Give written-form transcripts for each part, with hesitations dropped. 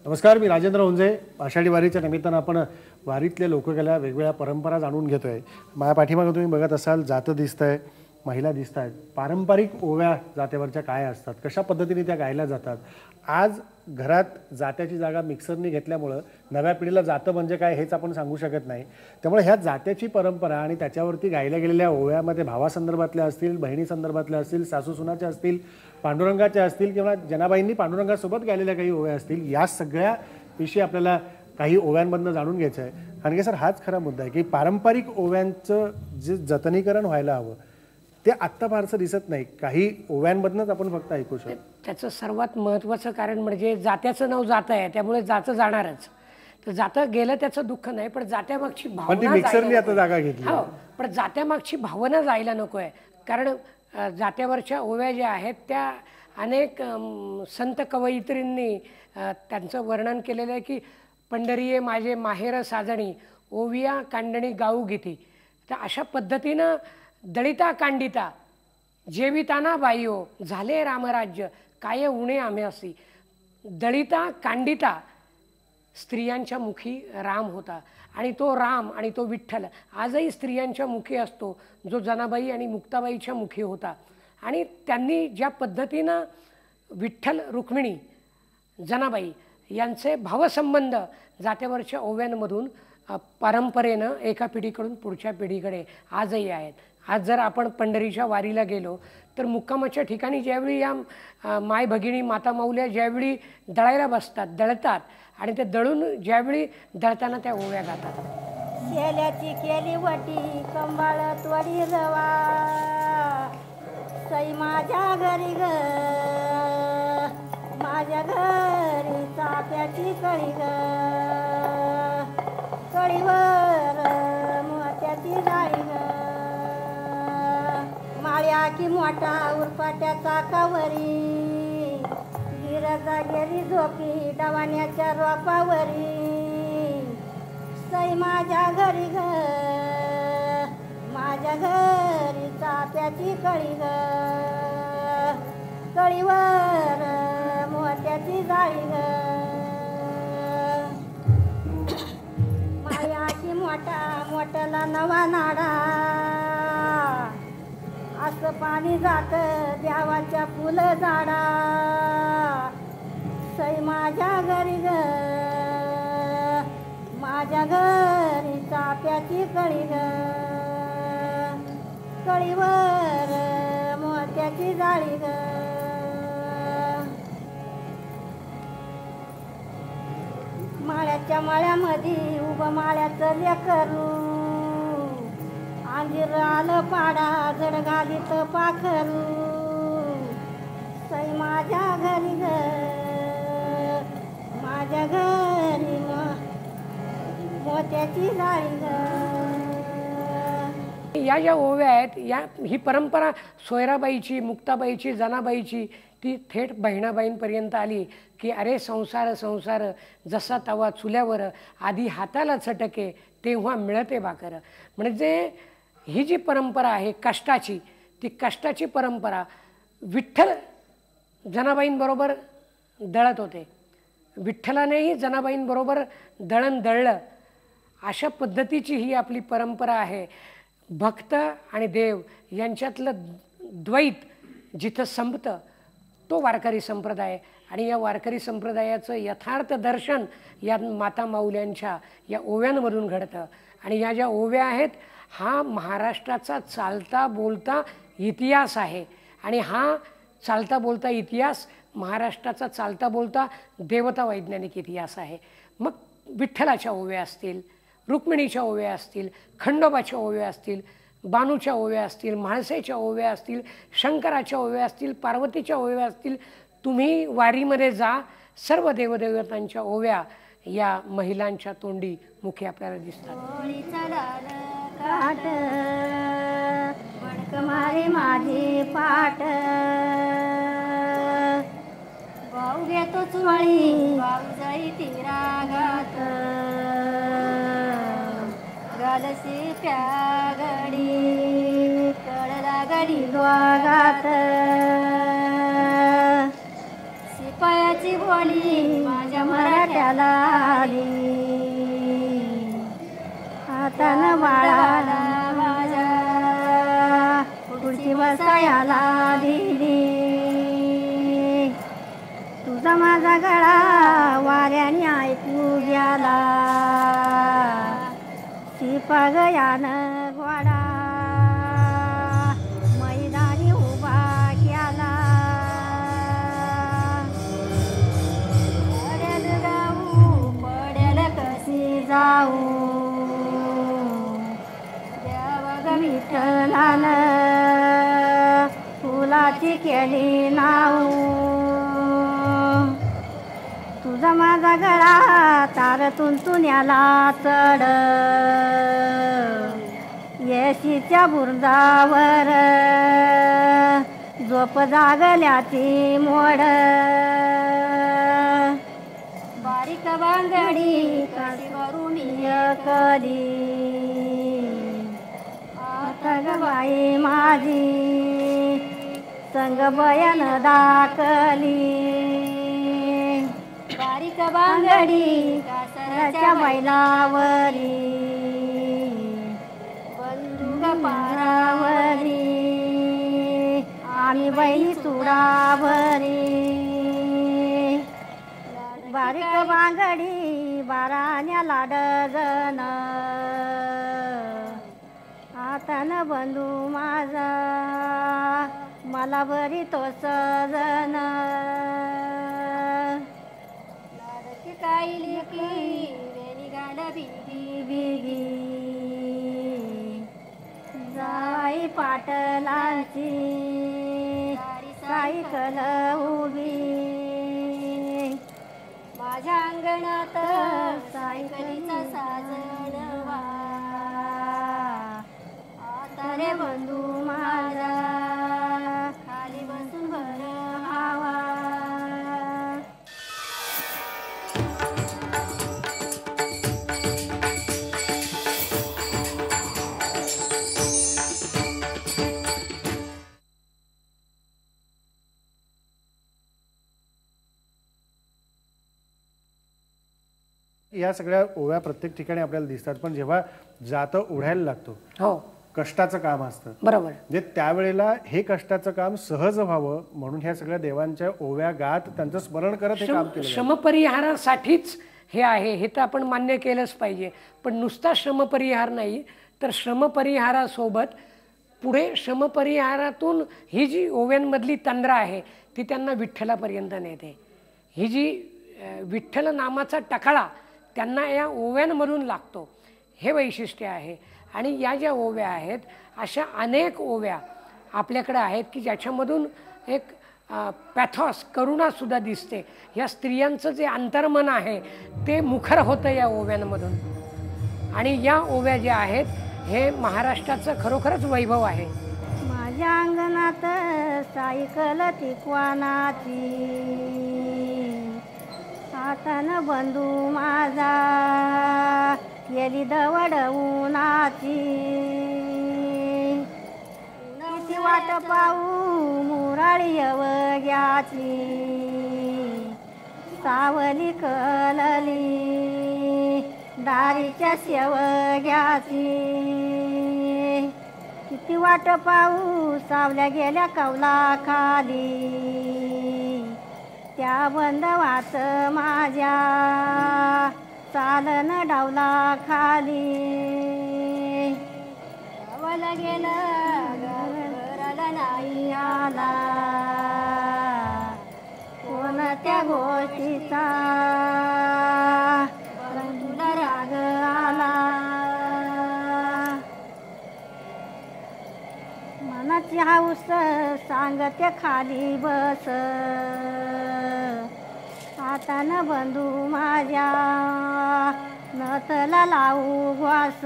नमस्कार, मी राजेंद्र हुंजे. आषाढी वारीच्या निमित्तानं आपण वारीतल्या लोककला वेगवेगळ्या परंपरा जाणून घेतोय. माझ्या पाठीमागे तुम्ही बघत असाल जातं दिसतंय, महिला दिसत आहेत. पारंपरिक ओव्या जात्यावरच्या काय असतात, कशा पद्धतीने त्या गायल्या जातात. आज घरात जात्याची जागा मिक्सरने घेतल्यामुळं नव्या पिढीला जातं म्हणजे काय हेच आपण सांगू शकत नाही. त्यामुळे ह्या जात्याची परंपरा आणि त्याच्यावरती गायल्या गेलेल्या ओव्यामध्ये भावासंदर्भातल्या असतील, बहिणीसंदर्भातल्या असतील, सासूसुनाच्या असतील, पांडुरंगाच्या असतील किंवा जनाबाईंनी पांडुरंगासोबत गायलेल्या काही ओव्या असतील, या सगळ्या विषयी आपल्याला काही ओव्यांमधनं जाणून घ्यायचं आहे. आणि सर, हाच खरा मुद्दा आहे की पारंपरिक ओव्यांचं जे जतनीकरण व्हायला हवं ते आत्ता फारसं दिसत नाही. काही ओव्यांमधनंच आपण फक्त ऐकू शकतो. त्याचं सर्वात महत्त्वाचं कारण म्हणजे जात्याचं नाव जातं आहे, त्यामुळे जातं जाणारच. तर जातं गेलं त्याचं दुःख नाही, पण जात्यामागची भावना मिक्सरने आता जागा घेतली. हो, पण जात्यामागची भावना जायला नको आहे. कारण जात्यावरच्या ओव्या ज्या आहेत त्या अनेक संत कवयित्रींनी त्यांचं वर्णन केलेलं आहे की पंढरीये माझे माहेर साजणी, ओविया कांडणी गाऊ गीती. तर अशा पद्धतीनं दळिता कांडिता जेविताना बाईओ झाले रामराज्य काय उणे आम्यासी. दळिता कांडिता स्त्रियांच्या मुखी राम होता आणि तो राम आणि तो विठ्ठल आजही स्त्रियांच्या मुखी असतो, जो जनाबाई आणि मुक्ताबाईच्या मुखी होता. आणि त्यांनी ज्या पद्धतीनं विठ्ठल रुक्मिणी जनाबाई यांचे भावसंबंध जात्यावरच्या ओव्यांमधून परंपरेनं एका पिढीकडून पुढच्या पिढीकडे आजही आहेत. आज जर आपण पंढरीच्या वारीला गेलो तर मुक्कामाच्या ठिकाणी ज्यावेळी या माय भगिनी माता माऊल्या ज्यावेळी दळायला बसतात, दळतात आणि ते दळून ज्यावेळी दळताना त्या ओव्या गातात. शेल्याची केली वटी कंबाळ त्वडी रवा, सई माझ्या घरी ग माझ्या घरी चाप्याची कळी ग, कळीवर मोत्याची जाळी ग, माळ्या की मोठा उरपाट्या चाकावरी, गिरजा गेली झोपी डवाण्याच्या रोपावरी, सई माझ्या घरी ग माझ्या घरी चाप्याची कळी ग, कळीवर मोत्याची जाळी ग, मायाची मोठा मोठ्याला नवा नाडा, असं पाणी जात देवाच्या फुलं झाडा, सई माझ्या घरी ग माझ्या घरी चाप्याची कळी ग, कळीवर मोत्याची जाळी ग, माळ्याच्या माळ्यामध्ये उभं माळ्याचं लेकरू, अंजीर आलं पाडा जड घालीत पाखरू, सई माझ्या घरी ग माझ्या घरी मोत्याची जाळी ग. या ज्या ओव्या आहेत ही परंपरा सोयराबाईची, मुक्ताबाईची, जनाबाईची ती थेट बहिणाबाईंपर्यंत आली की अरे संसार संसार जसा तवा चुल्यावर, आधी हाताला चटके तेव्हा मिळते भाकर. म्हणजे ही जी परंपरा आहे कष्टाची, ती कष्टाची परंपरा विठ्ठल जनाबाईंबरोबर दळत होते, विठ्ठलानेही जनाबाईंबरोबर दळण दळलं. अशा पद्धतीची ही आपली परंपरा आहे. भक्त आणि देव यांच्यातलं द्वैत जिथं संपतं तो वारकरी संप्रदाय. आणि या वारकरी संप्रदायाचं यथार्थ दर्शन या माता माऊल्यांच्या या ओव्यांमधून घडतं. आणि या ज्या ओव्या आहेत हा महाराष्ट्राचा चालता बोलता इतिहास आहे. आणि हा चालता बोलता इतिहास महाराष्ट्राचा चालता बोलता देवता वैज्ञानिक इतिहास आहे. मग विठ्ठलाच्या ओव्या असतील, रुक्मिणीच्या ओव्या असतील, खंडोबाच्या ओव्या असतील, बानूच्या ओव्या असतील, म्हाळसेच्या ओव्या असतील, शंकराच्या ओव्या असतील, पार्वतीच्या ओव्या असतील, तुम्ही वारीमध्ये जा, सर्व देवदेवतांच्या ओव्या या महिलांच्या तोंडी मुखी आपल्याला दिसतात. मारे माझे पाट भाऊ घेतो चुरळी भाऊ जाई तिरागात, गालसी प्या गडी कळला गडी द्वागात, शिपायाची बोली माझ्या मराठ्या बसायला आली हातानं बाळाला माझ्या खुर्ची बसायला दिली तुझा माझा गळा वाऱ्याने ऐकू गेला शिपागयानं घोडा मैदानी उभा केला पडेल जाऊ पडेल कशी जाऊ देव विठ्ठलानं फुलाची केली नाऊ तुझा माझा गळा तार तुंतुण्याला चढ येशीच्या बुरजावर झोप जागल्याची मोड बारीक बांगडी काशीवरून कली आता ग बाई माझी संग बयान दाखली बारीक बांगडी कासराच्या बैलावरी बंदूक पारावरी आम्ही बैली चुडावरी बारीक बांगडी बाराण्याला डझन हातानं बंधू माझा मला बरी तो सजन कायली की वेणी गाड बिगी बिगी जाई पाटलांची सायकल उभी माझ्या अंगणात सायकलीचा साजणवा आता रे बंधू माझा खाली बसून भर हवा या सगळ्या ओव्या प्रत्येक ठिकाणी आपल्याला दिसतात पण जेव्हा जातं ओढायला लागतो हो कष्टाचं काम असतं बरोबर म्हणजे त्यावेळेला हे कष्टाचं काम सहज व्हावं म्हणून ह्या सगळ्या देवांच्या ओव्या गात त्यांचं स्मरण करत हे काम केलं जातं. श्रमपरिहारासाठीच हे आहे हे तर आपण मान्य केलंच पाहिजे पण नुसता श्रमपरिहार नाही तर श्रमपरिहारासोबत पुढे श्रमपरिहारातून ही जी ओव्यांमधली तंद्रा आहे ती त्यांना विठ्ठलापर्यंत नेते ही जी विठ्ठल नामाचा टकाळा त्यांना या ओव्यांमधून लागतो हे वैशिष्ट्य आहे आणि या ज्या ओव्या आहेत अशा अनेक ओव्या आपल्याकडे आहेत की ज्याच्यामधून एक पॅथॉस करुणासुद्धा दिसते या स्त्रियांचं जे अंतर्मन आहे ते मुखर होतं या ओव्यांमधून आणि या ओव्या ज्या आहेत हे महाराष्ट्राचं खरोखरच वैभव आहे माझ्या अंगणात सायकल तिकवानाची हातानं बंधू माझा गेली दवड उन्हाची किती वाट पाहू मुराळी अवघ्याची सावली कलली दारीच्या शेवग्याची किती वाट पाहू सावल्या गेल्या कौला खाली त्या बंधवात माझ्या चालन डावला खाली गावाला गेलं घराला नाही आला कोणत्या गोष्टीचा तुला राग आला मनाची हाऊस सांगते खाली बस हातानं बंधू माझ्या नतला लावू घास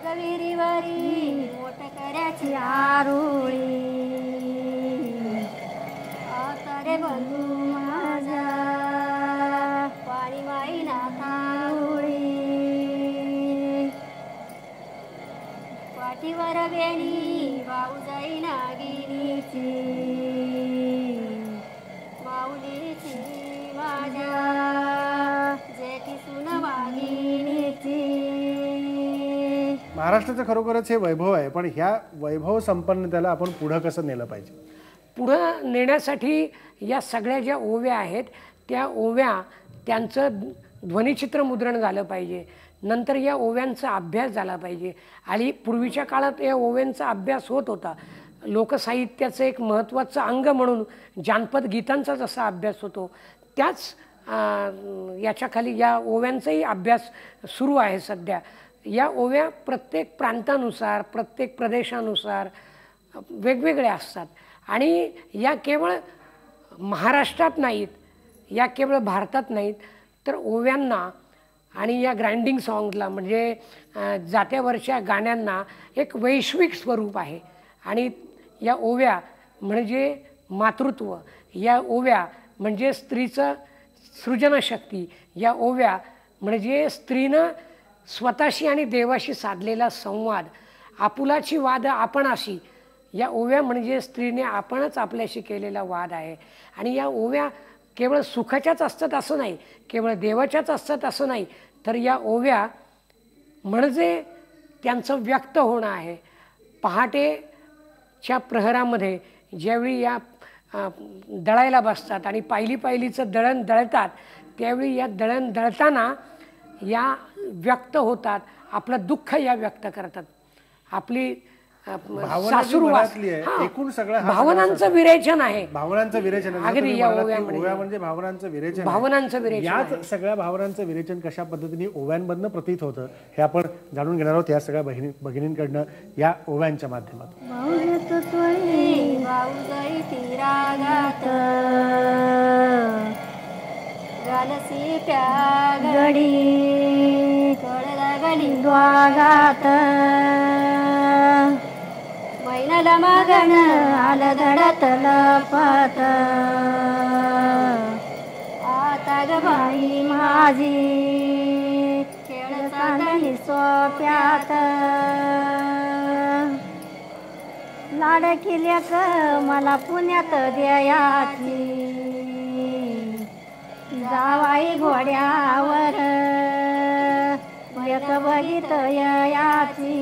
विहिरीवरी मोटकऱ्याची आरुळी आता रे बंधू माझा पाणी माईना तारुळी पाठीवर वेणी वाऊ जाई नागिनीची माऊलीची महाराष्ट्राचं खरोखरच हे वैभव आहे, पण ह्या वैभव संपन्नतेला आपण पुढं कसं नेलं पाहिजे? पुढं नेण्यासाठी या सगळ्या ज्या ओव्या आहेत त्या ओव्या त्यांचं ध्वनिचित्र मुद्रण झालं पाहिजे. नंतर या ओव्यांचा अभ्यास झाला पाहिजे. आणि पूर्वीच्या काळात या ओव्यांचा अभ्यास होत होता. लोकसाहित्याचं एक महत्त्वाचं अंग म्हणून जानपद गीतांचा जसा अभ्यास होतो त्याच याच्याखाली या ओव्यांचाही अभ्यास सुरू आहे सध्या. या ओव्या प्रत्येक प्रांतानुसार प्रत्येक प्रदेशानुसार वेगवेगळ्या असतात आणि या केवळ महाराष्ट्रात नाहीत, या केवळ भारतात नाहीत, तर ओव्यांना आणि या ग्राइंडिंग सॉंग्सला म्हणजे जात्यावरच्या गाण्यांना एक वैश्विक स्वरूप आहे. आणि या ओव्या म्हणजे मातृत्व, या ओव्या म्हणजे स्त्रीचं सृजनशक्ती, या ओव्या म्हणजे स्त्रीनं स्वतःशी आणि देवाशी साधलेला संवाद, आपुलाची वाद आपणाशी, या ओव्या म्हणजे स्त्रीने आपणच आपल्याशी केलेला वाद आहे. आणि या ओव्या केवळ सुखाच्याच असतात असं नाही, केवळ देवाच्याच असतात असं नाही, तर या ओव्या म्हणजे त्यांचं व्यक्त होणं आहे. पहाटेच्या प्रहरामध्ये ज्यावेळी या दळायला बसतात आणि पायली पायलीचं दळण दळतात त्यावेळी या दळण दळताना या व्यक्त होतात, आपलं दुःख या व्यक्त करतात, आपली सासुरवास, एकूण सगळं भावनांचं विरेचन आहे. भावनांचं विरेचन अगदी या ओव्या म्हणजे भावनांचं विरेचन. भावनांचं विरेचन. याच सगळ्या भावनांचं विरेचन कशा पद्धतीने ओव्यांमधनं प्रतीत होतं हे आपण जाणून घेणार आहोत या सगळ्या भगिनींकडनं या ओव्यांच्या माध्यमातून. गालसी प्या गडी कळला गडी द्वागात मैनाला मागण आलं धडत लपत आता ग बाई माझी खेळ चांगली सोप्यात लाड किल्याक मला पुण्यात द्यायाची जावाई घोड्यावर एक बघित याची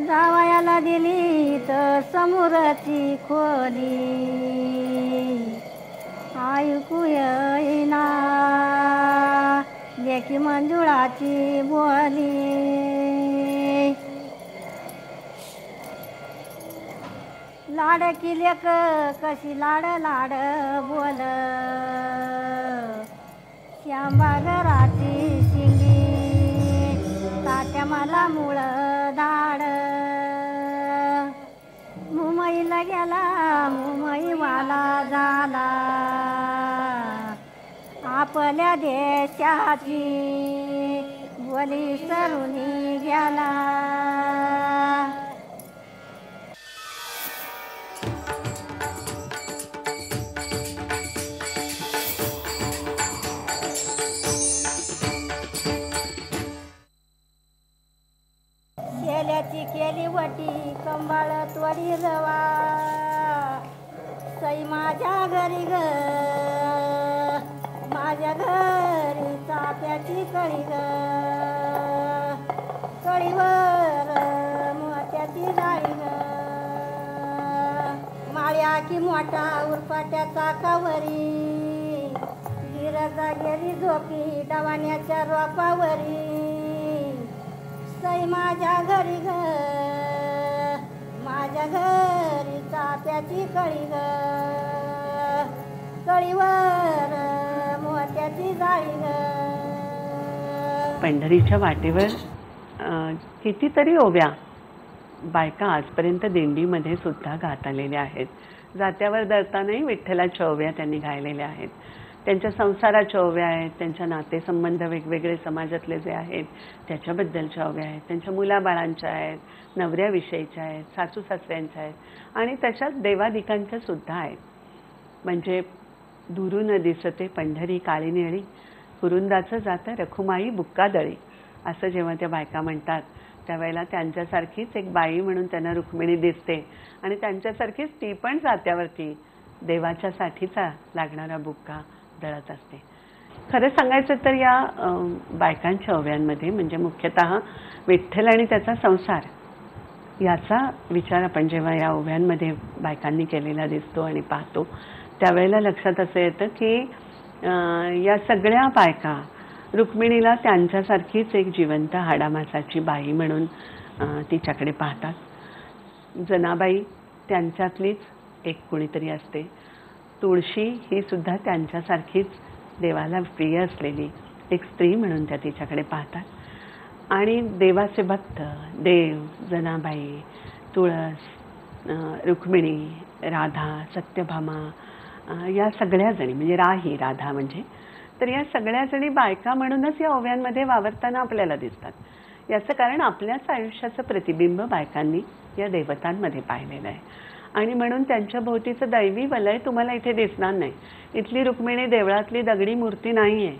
जावयाला दिली तर समोरची खोली ऐकू येईना लेकी मंजुळाची बोली लाड किल्याक कशी लाड लाड बोल श्यामबागराची शिंगी तात्या मला मुळ दाड मुंबईला गेला मुंबईवाला झाला आपल्या देशाची बोली सरुनी गेला. शेल्याची केली वटी कंबाळ त्वडी रवा सई माझ्या घरी ग माझ्या घरी चाप्याची कळी ग कळीवर मोत्याची जाळी ग माळ्या की मोठा उरपाट्या चाकावरी गिरजा गेली झोपी डवाण्याच्या रोपावरी सई माझ्या घरी ग माझ्या घरी चाप्याची कळी ग कळीवर मोत्याची जाळी ग. पंढरीच्या वाटेवर कितीतरी ओव्या बायका आजपर्यंत दिंडीमध्ये सुद्धा गात आलेल्या आहेत. जात्यावर दळतानाही विठ्ठलाच्या ओव्या त्यांनी गायलेल्या आहेत. त्यांच्या संसाराच्या ओव्या आहेत, त्यांच्या नातेसंबंध वेगवेगळे समाजातले जे आहेत त्याच्याबद्दलच्या ओव्या आहेत, त्यांच्या मुलाबाळांच्या आहेत, नवऱ्याविषयीच्या आहेत, सासू सासऱ्यांच्या आहेत आणि तशाच देवादिकांच्या सुद्धा आहेत. म्हणजे दुरून दिसते पंढरी काळी निळी कुरुंदाचं जातं रखुमाई बुक्कादळी असं जेव्हा त्या बायका म्हणतात त्यावेळेला त्यांच्यासारखीच एक बाई म्हणून त्यांना रुक्मिणी दिसते आणि त्यांच्यासारखीच ती पण जात्यावरती देवाच्यासाठीचा लागणारा बुक्का दळत असते. खरं सांगायचं तर या बायकांच्या ओव्यांमध्ये म्हणजे मुख्यतः विठ्ठल आणि त्याचा संसार याचा विचार आपण जेव्हा या ओव्यांमध्ये बायकांनी केलेला दिसतो आणि पाहतो त्यावेळेला लक्षात असं येतं की या सगळ्या बायका रुक्मिणीला त्यांच्यासारखीच एक जिवंत हाडामासाची बाई म्हणून तिच्याकडे पाहतात. जनाबाई त्यांच्यातलीच एक कोणीतरी असते. तुळशी ही सुद्धा त्यांच्यासारखीच देवाला प्रिय असलेली एक स्त्री म्हणून त्या तिच्याकडे पाहतात. आणि देवाचे भक्त देव, जनाबाई, तुळस, रुक्मिणी, राधा, सत्यभामा या सगळ्या जणी म्हणजे राही राधा म्हणजे तर या सगळ्या जणी बायका म्हणूनच या ओव्यांमध्ये वावरताना आपल्याला दिसतात. याचं कारण आपल्याच आयुष्याचं प्रतिबिंब बायकांनी या देवतांमध्ये पाहिलेलं आहे आणि म्हणून त्यांच्या भोवतीचं दैवी वलय तुम्हाला इथे दिसणार नाही. इथली रुक्मिणी देवळातली दगडी मूर्ती नाही आहे.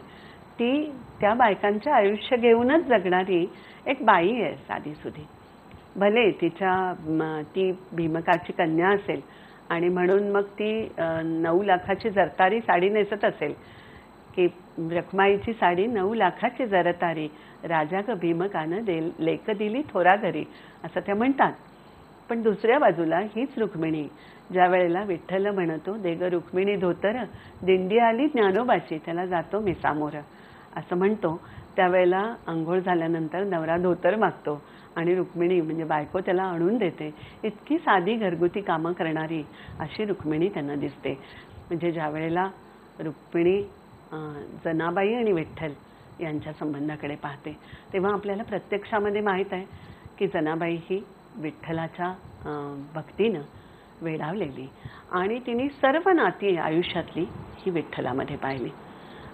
ती त्या बायकांचं आयुष्य घेऊनच जगणारी एक बाई आहे साधीसुधी. भले ती भीमकाची कन्या असेल आणि म्हणून मग ती 9 लाखाची जरतारी साडी नेसत असेल की रखमाईची साडी 9 लाखाची जरतारी राजा ग भीमकानं लेक दिली थोरा घरी असं त्या म्हणतात. पण दुसऱ्या बाजूला हीच रुक्मिणी ज्या वेळेला विठ्ठल म्हणतो दे ग रुक्मिणी धोतर दिंडी आली ज्ञानोबाची त्याला जातो मी सामोर असं म्हणतो त्यावेळेला अंघोळ झाल्यानंतर नवरा धोतर मागतो आणि रुक्मिणी म्हणजे बायको त्याला आणून देते. इतकी साधी घरगुती कामं करणारी अशी रुक्मिणी त्यांना दिसते. म्हणजे ज्या वेळेला रुक्मिणी जनाबाई आणि विठ्ठल यांच्या संबंधाकडे पाहते तेव्हा आपल्याला प्रत्यक्षामध्ये माहीत आहे की जनाबाई ही विठ्ठलाच्या भक्तीनं वेडावलेली आणि तिने सर्व नाती आयुष्यातली ही विठ्ठलामध्ये पाहिली.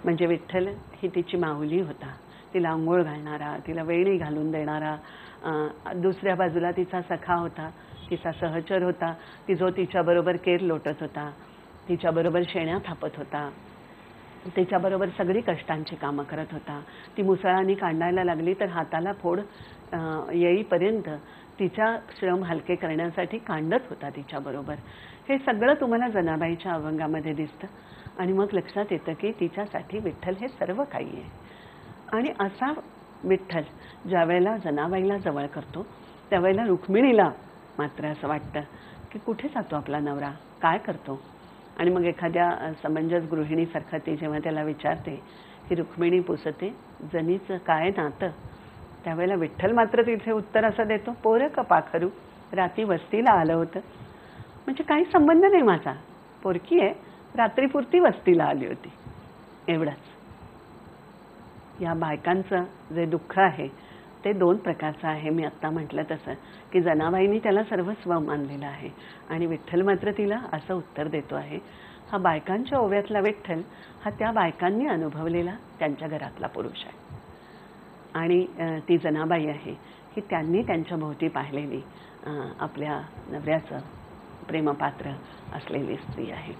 म्हणजे विठ्ठल ही तिची माऊली होता, तिला अंघोळ घालणारा, तिला वेणी घालून देणारा. दुसऱ्या बाजूला तिचा सखा होता, तिचा सहचर होता, ती जो तिच्याबरोबर केर लोटत होता, तिच्याबरोबर शेण्या थापत होता, तिच्याबरोबर सगळी कष्टांची कामं करत होता. ती मुसळाने कांडायला लागली तर हाताला फोड येईपर्यंत तिच्या श्रम हलके करण्यासाठी कांडत होता तिच्याबरोबर. हे सगळं तुम्हाला जनाबाईच्या अभंगामध्ये दिसतं आणि मग लक्षात येतं की तिच्यासाठी विठ्ठल हे सर्व काही आहे. आणि असा विठ्ठल ज्या वेळेला जनाबाईला जवळ करतो त्यावेळेला रुक्मिणीला मात्र असं वाटतं की कुठे जातो आपला नवरा, काय करतो. आणि मग एखाद्या समंजस गृहिणीसारखं ती जेव्हा त्याला विचारते की रुक्मिणी पुसते जनीचं काय नातं त्यावेळेला विठ्ठल मात्र तिथे उत्तर असं देतो पोरं का पाखरू रात्री वस्तीला आलं होतं. म्हणजे काही संबंध नाही माझा, पोरकी आहे रात्रीपुरती वस्तीला आली होती एवढंच. या बायकांचं जे दुःख आहे ते 2 प्रकारचं आहे. मी आत्ता म्हटलं तसं की जनाबाईंनी त्याला सर्वस्व मानलेलं आहे आणि विठ्ठल मात्र तिला असं उत्तर देतो आहे. हा बायकांच्या ओव्यातला विठ्ठल हा त्या बायकांनी अनुभवलेला त्यांच्या घरातला पुरुष आहे आणि ती जनाबाई आहे की त्यांनी त्यांच्या भोवती पाहिलेली आपल्या नवऱ्याचं प्रेमपात्र असलेली स्त्री आहे.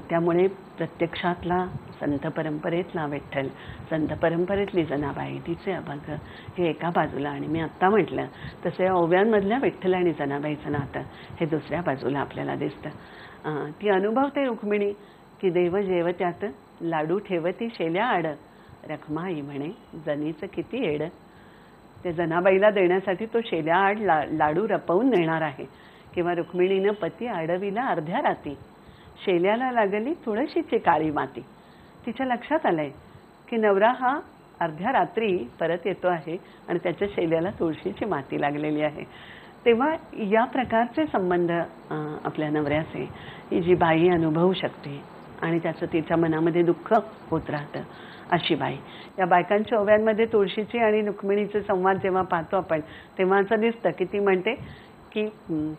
त्यामुळे प्रत्यक्षातला संत परंपरेतला विठ्ठल, संत परंपरेतली जनाबाई, तिचे अभंग हे एका बाजूला आणि मी आत्ता म्हटलं तसं या ओव्यांमधल्या विठ्ठल आणि जनाबाईचं नातं हे दुसऱ्या बाजूला आपल्याला दिसतं. ती अनुभवते रुक्मिणी की देव जेवत्यात लाडू ठेवती शेल्या आड रखमाई म्हणे जनीचं किती येड. ते जनाबाईला देण्यासाठी तो शेल्या आड लाडू रपवून नेणार आहे. किंवा रुक्मिणीनं पती अडविला अर्ध्या राती शेल्याला लागली तुळशीची काळी माती. तिच्या लक्षात आलंय की नवरा हा अर्ध्या रात्री परत येतो आहे आणि त्याच्या शेल्याला तुळशीची माती लागलेली आहे. तेव्हा या प्रकारचे संबंध आपल्या नवऱ्याचे ही जी बाई अनुभवू शकते आणि त्याचं तिच्या मनामध्ये दुःख होत राहतं अशी बाई. या बायकांच्या ओव्यांमध्ये तुळशीची आणि रुक्मिणीचे संवाद जेव्हा पाहतो आपण तेव्हा असं दिसतं की ती म्हणते की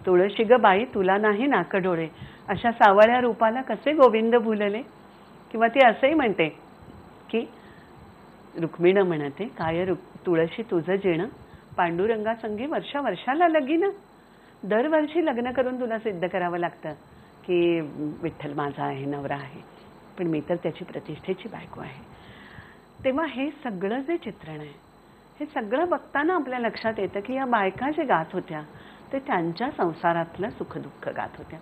तुळशी ग बाई तुला नाही नाकडोळे अशा सावळ्या रूपाला कसे गोविंद भुलले. किंवा ती असंही म्हणते की रुक्मिणी म्हणते काय तुळशी तुझं जेणं पांडुरंगासंगी वर्षा वर्षाला लगीन. दरवर्षी लग्न करून तुला सिद्ध करावं लागतं की विठ्ठल माझा आहे, नवरा आहे, पण मी तर त्याची प्रतिष्ठेची बायको आहे. तेव्हा हे सगळं जे चित्रण आहे हे सगळं बघताना आपल्या लक्षात येतं की या बायका जे गात होत्या ते त्यांच्या संसारातलं सुखदुःख गात होत्या.